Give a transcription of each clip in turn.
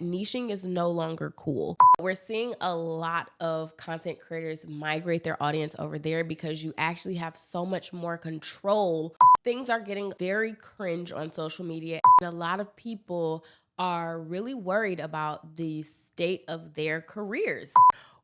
Niching is no longer cool. We're seeing a lot of content creators migrate their audience over there because you actually have so much more control. Things are getting very cringe on social media, and a lot of people are really worried about the state of their careers.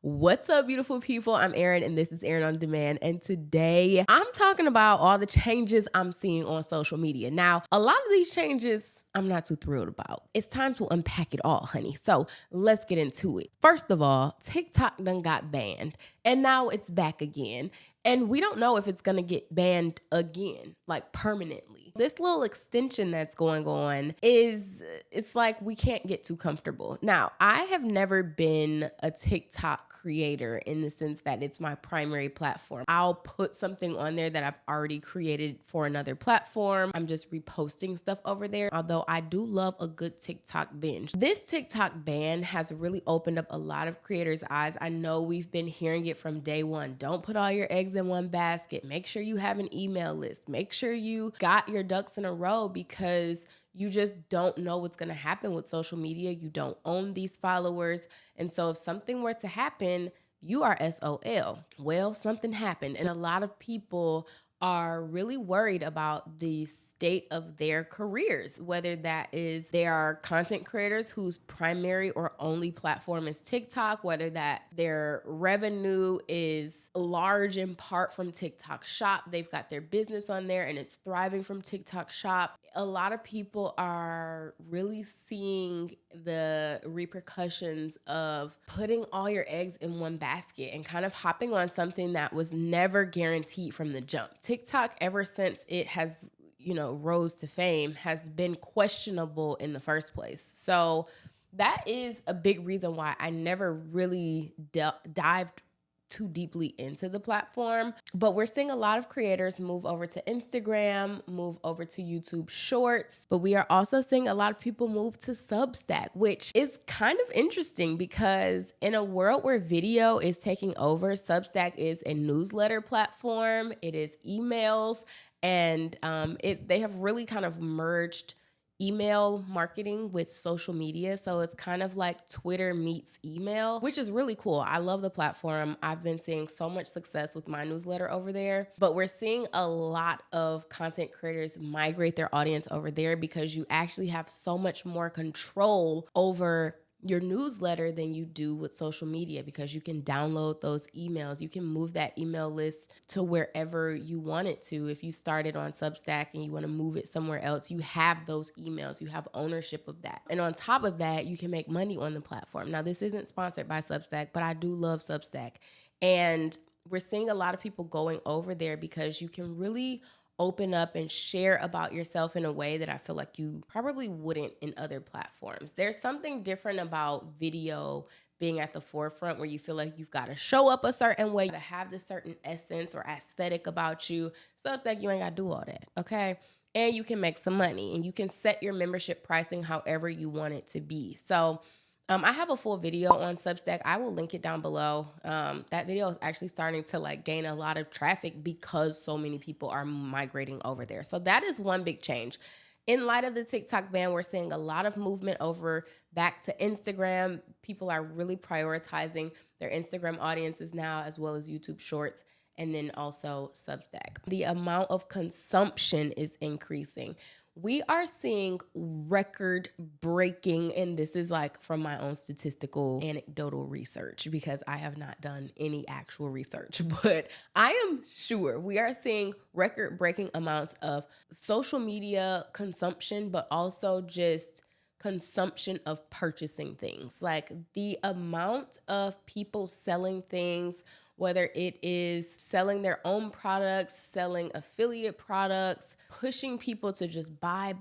What's up, beautiful people? I'm Erin, and this is Erin on Demand. And today I'm talking about all the changes I'm seeing on social media. Now, a lot of these changes I'm not too thrilled about. It's time to unpack it all, honey. So let's get into it. First of all, TikTok done got banned, and now it's back again. And we don't know if it's going to get banned again, like permanently. This little extension that's going on it's like we can't get too comfortable. Now, I have never been a TikTok creator in the sense that it's my primary platform. I'll put something on there that I've already created for another platform. I'm just reposting stuff over there, although I do love a good TikTok binge. This TikTok ban has really opened up a lot of creators' eyes. I know we've been hearing it from day one. Don't put all your eggs in one basket. Make sure you have an email list. Make sure you got your ducks in a row, because you just don't know what's going to happen with social media. You don't own these followers. And so if something were to happen, you are SOL. Well, something happened, and a lot of people are really worried about the state of their careers, whether that is they are content creators whose primary or only platform is TikTok, whether that their revenue is large in part from TikTok Shop. They've got their business on there and it's thriving from TikTok Shop. A lot of people are really seeing the repercussions of putting all your eggs in one basket and kind of hopping on something that was never guaranteed from the jump. TikTok, ever since it has, rose to fame, has been questionable in the first place. So that is a big reason why I never really dived too deeply into the platform. But we're seeing a lot of creators move over to Instagram, move over to YouTube Shorts, but we are also seeing a lot of people move to Substack, which is kind of interesting because in a world where video is taking over, Substack is a newsletter platform, it is emails, and they have really kind of merged email marketing with social media. So it's kind of like Twitter meets email, which is really cool. I love the platform. I've been seeing so much success with my newsletter over there, but we're seeing a lot of content creators migrate their audience over there because you actually have so much more control over your newsletter than you do with social media, because you can download those emails. You can move that email list to wherever you want it to. If you started on Substack and you want to move it somewhere else, you have those emails. You have ownership of that. And on top of that, you can make money on the platform. Now, this isn't sponsored by Substack, but I do love Substack. And we're seeing a lot of people going over there because you can really open up and share about yourself in a way that I feel like you probably wouldn't in other platforms. There's something different about video being at the forefront where you feel like you've got to show up a certain way to have this certain essence or aesthetic about you. So it's like you ain't got to do all that, okay? And you can make some money and you can set your membership pricing however you want it to be. So I have a full video on Substack. I will link it down below. That video is actually starting to gain a lot of traffic because so many people are migrating over there. So that is one big change. In light of the TikTok ban, we're seeing a lot of movement over back to Instagram. People are really prioritizing their Instagram audiences now, as well as YouTube Shorts, and then also Substack. The amount of consumption is increasing. We are seeing record breaking, and this is from my own statistical anecdotal research because I have not done any actual research, but I am sure we are seeing record breaking amounts of social media consumption, but also just consumption of purchasing things. Like the amount of people selling things, whether it is selling their own products, selling affiliate products, pushing people to just buy.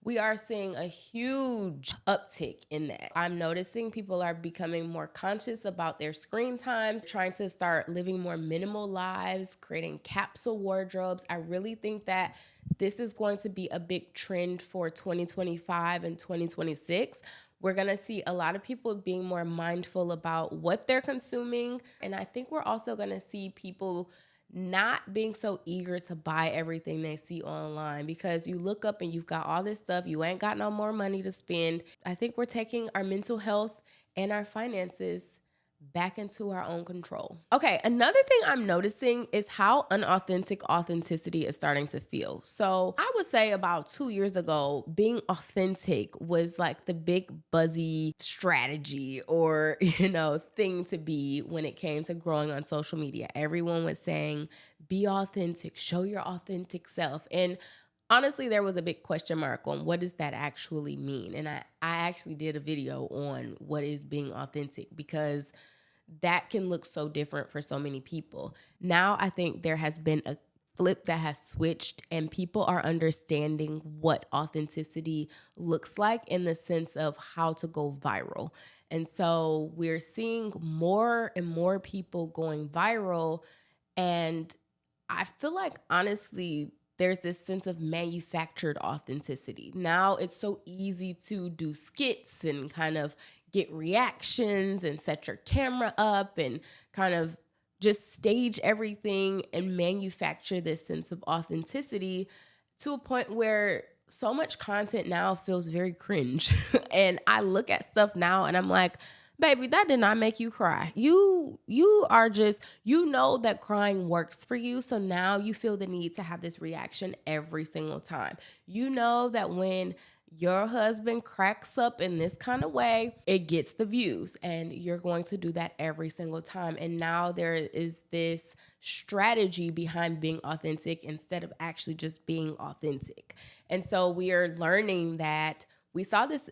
We are seeing a huge uptick in that. I'm noticing people are becoming more conscious about their screen times, trying to start living more minimal lives, creating capsule wardrobes. I really think that this is going to be a big trend for 2025 and 2026. We're going to see a lot of people being more mindful about what they're consuming. And I think we're also going to see people not being so eager to buy everything they see online, because you look up and you've got all this stuff, you ain't got no more money to spend. I think we're taking our mental health and our finances back into our own control. Okay, another thing I'm noticing is how unauthentic authenticity is starting to feel. So I would say about 2 years ago, being authentic was like the big buzzy strategy or, thing to be when it came to growing on social media. Everyone was saying, be authentic, show your authentic self. And honestly, there was a big question mark on what does that actually mean. And I actually did a video on what is being authentic, because that can look so different for so many people. Now, I think there has been a flip that has switched, and people are understanding what authenticity looks like in the sense of how to go viral. And so we're seeing more and more people going viral. And I feel like, honestly, there's this sense of manufactured authenticity. Now it's so easy to do skits and kind of get reactions and set your camera up and kind of just stage everything and manufacture this sense of authenticity to a point where so much content now feels very cringe. And I look at stuff now and I'm like, baby, that did not make you cry. You are just, that crying works for you. So now you feel the need to have this reaction every single time. You know that when your husband cracks up in this kind of way, it gets the views, and you're going to do that every single time. And now there is this strategy behind being authentic instead of actually just being authentic. And so we are learning that we saw this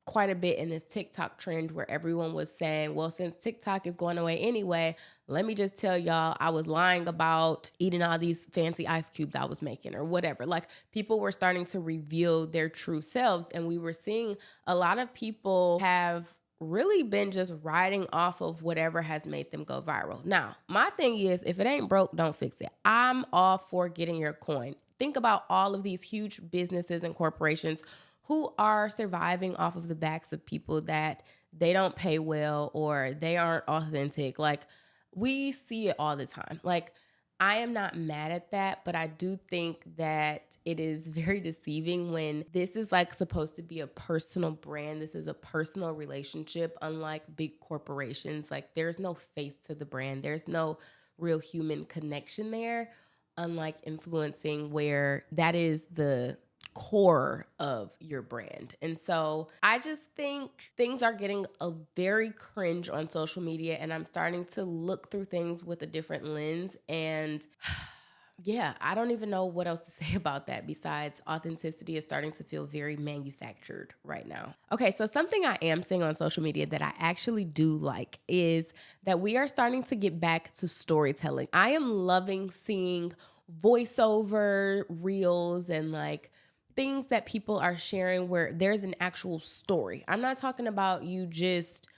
quite a bit in this TikTok trend where everyone was saying, well, since TikTok is going away anyway, let me just tell y'all I was lying about eating all these fancy ice cubes I was making or whatever. Like, people were starting to reveal their true selves, and we were seeing a lot of people have really been just riding off of whatever has made them go viral. Now, my thing is, if it ain't broke, don't fix it. I'm all for getting your coin. Think about all of these huge businesses and corporations who are surviving off of the backs of people that they don't pay well or they aren't authentic. Like, we see it all the time. Like, I am not mad at that, but I do think that it is very deceiving when this is like supposed to be a personal brand. This is a personal relationship, unlike big corporations. Like, there's no face to the brand. There's no real human connection there, unlike influencing, where that is the core of your brand. And so I just think things are getting a very cringe on social media, and I'm starting to look through things with a different lens. And yeah, I don't even know what else to say about that besides authenticity is starting to feel very manufactured right now. Okay, so something I am seeing on social media that I actually do like is that we are starting to get back to storytelling. I am loving seeing voiceover reels and like things that people are sharing where there's an actual story. I'm not talking about you just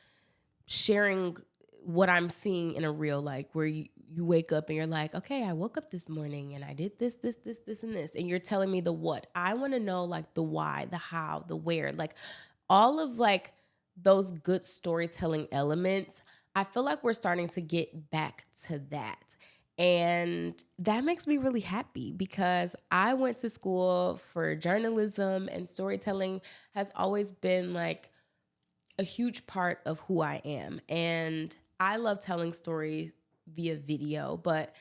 sharing what I'm seeing in a reel, like where you wake up and you're like, okay, I woke up this morning and I did this, and this. And you're telling me the what. I want to know like the why, the how, the where, like all of like those good storytelling elements. I feel like we're starting to get back to that. And that makes me really happy because I went to school for journalism, and storytelling has always been like a huge part of who I am. And I love telling stories via video, but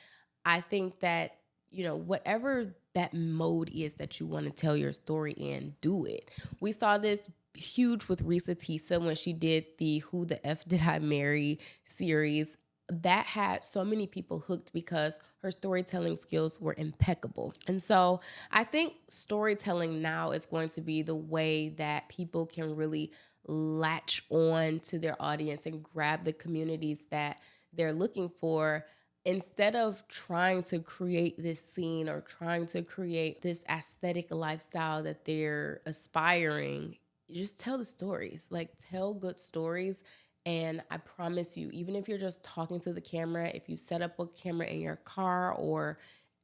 I think that, whatever that mode is that you want to tell your story in, do it. We saw this huge with Risa Tisa when she did the Who the F Did I Marry series. That had so many people hooked because her storytelling skills were impeccable. And so I think storytelling now is going to be the way that people can really latch on to their audience and grab the communities that they're looking for, instead of trying to create this scene or trying to create this aesthetic lifestyle that they're aspiring. Just tell the stories, like tell good stories. And I promise you, even if you're just talking to the camera, if you set up a camera in your car or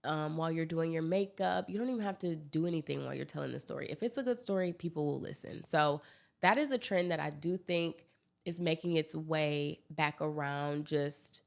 while you're doing your makeup, you don't even have to do anything while you're telling the story. If it's a good story, people will listen. So that is a trend that I do think is making its way back around just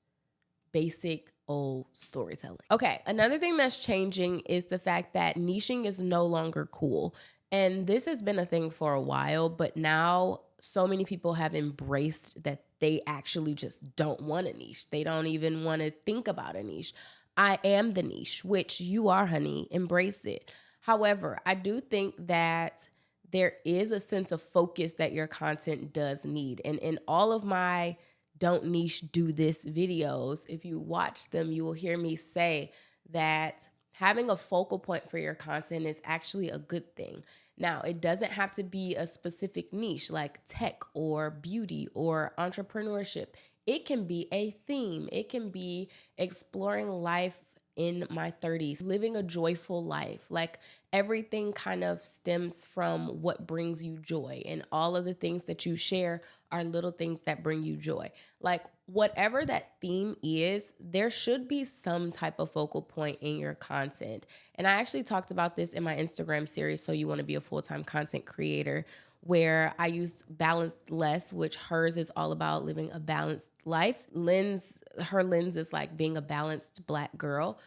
basic old storytelling. Okay, another thing that's changing is the fact that niching is no longer cool. And this has been a thing for a while, but now so many people have embraced that they actually just don't want a niche. They don't even want to think about a niche. I am the niche, which you are, honey. Embrace it. However, I do think that there is a sense of focus that your content does need. And in all of my don't niche, do this videos, if you watch them, you will hear me say that having a focal point for your content is actually a good thing. Now, it doesn't have to be a specific niche like tech or beauty or entrepreneurship. It can be a theme. It can be exploring life in my 30s, living a joyful life. Like everything kind of stems from what brings you joy. And all of the things that you share are little things that bring you joy. Like whatever that theme is, there should be some type of focal point in your content. And I actually talked about this in my Instagram series, So You Want to Be a Full-Time Content Creator, where I used Balanced Less, which hers is all about living a balanced life. Her lens is like being a balanced Black girl.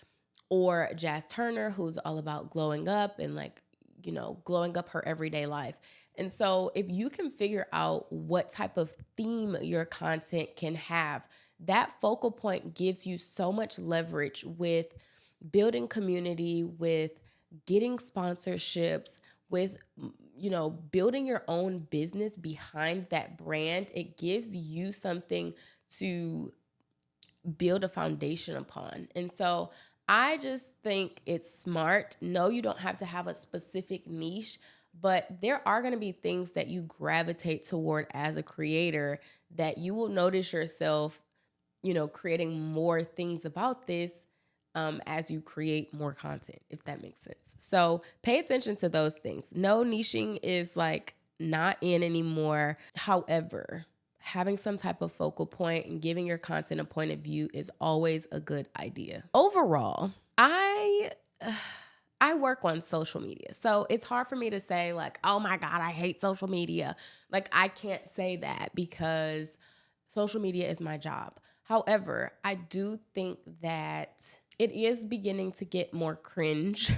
Or Jazz Turner, who's all about glowing up and like, glowing up her everyday life. And so if you can figure out what type of theme your content can have, that focal point gives you so much leverage with building community, with getting sponsorships, with building your own business behind that brand. It gives you something to build a foundation upon. And so I just think it's smart. No, you don't have to have a specific niche, but there are going to be things that you gravitate toward as a creator that you will notice yourself, creating more things about this as you create more content, if that makes sense. So pay attention to those things. No, niching is like not in anymore. However, having some type of focal point and giving your content a point of view is always a good idea. Overall, I work on social media. So it's hard for me to say like, oh my God, I hate social media. Like I can't say that because social media is my job. However, I do think that it is beginning to get more cringe.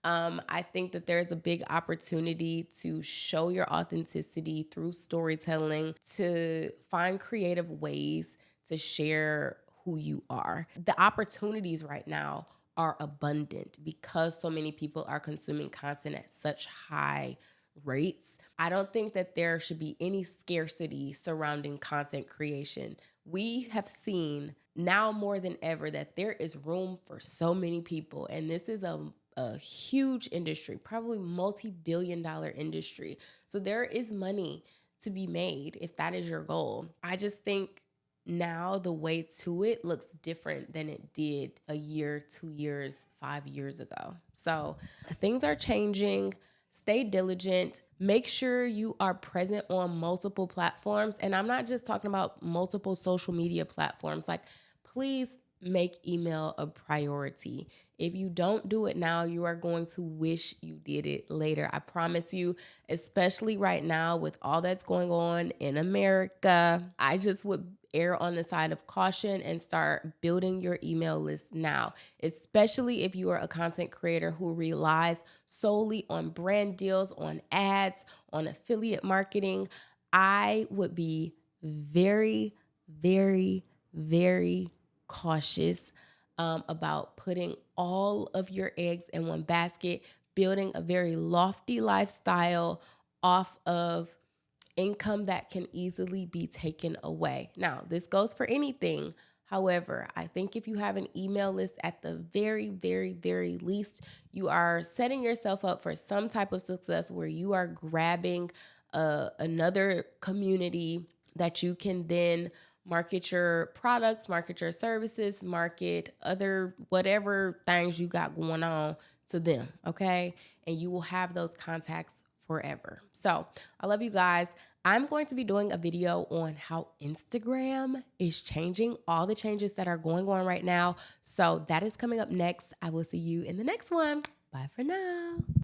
I think that there's a big opportunity to show your authenticity through storytelling, to find creative ways to share who you are. The opportunities right now are abundant because so many people are consuming content at such high rates. I don't think that there should be any scarcity surrounding content creation. We have seen now more than ever that there is room for so many people, and this is a huge industry, probably multi-billion-dollar industry. So there is money to be made if that is your goal. I just think now the way to it looks different than it did a year, 2 years, 5 years ago. So things are changing. Stay diligent. Make sure you are present on multiple platforms. And I'm not just talking about multiple social media platforms. Like, please make email a priority. If you don't do it now, you are going to wish you did it later. I promise you, especially right now with all that's going on in America, I just would err on the side of caution and start building your email list now, especially if you are a content creator who relies solely on brand deals, on ads, on affiliate marketing. I would be very, very, very cautious about putting all of your eggs in one basket, building a very lofty lifestyle off of income that can easily be taken away. Now, this goes for anything. However, I think if you have an email list at the very, very, very least, you are setting yourself up for some type of success where you are grabbing another community that you can then market your products, market your services, market other whatever things you got going on to them, okay? And you will have those contacts forever. So I love you guys. I'm going to be doing a video on how Instagram is changing, all the changes that are going on right now. So that is coming up next. I will see you in the next one. Bye for now.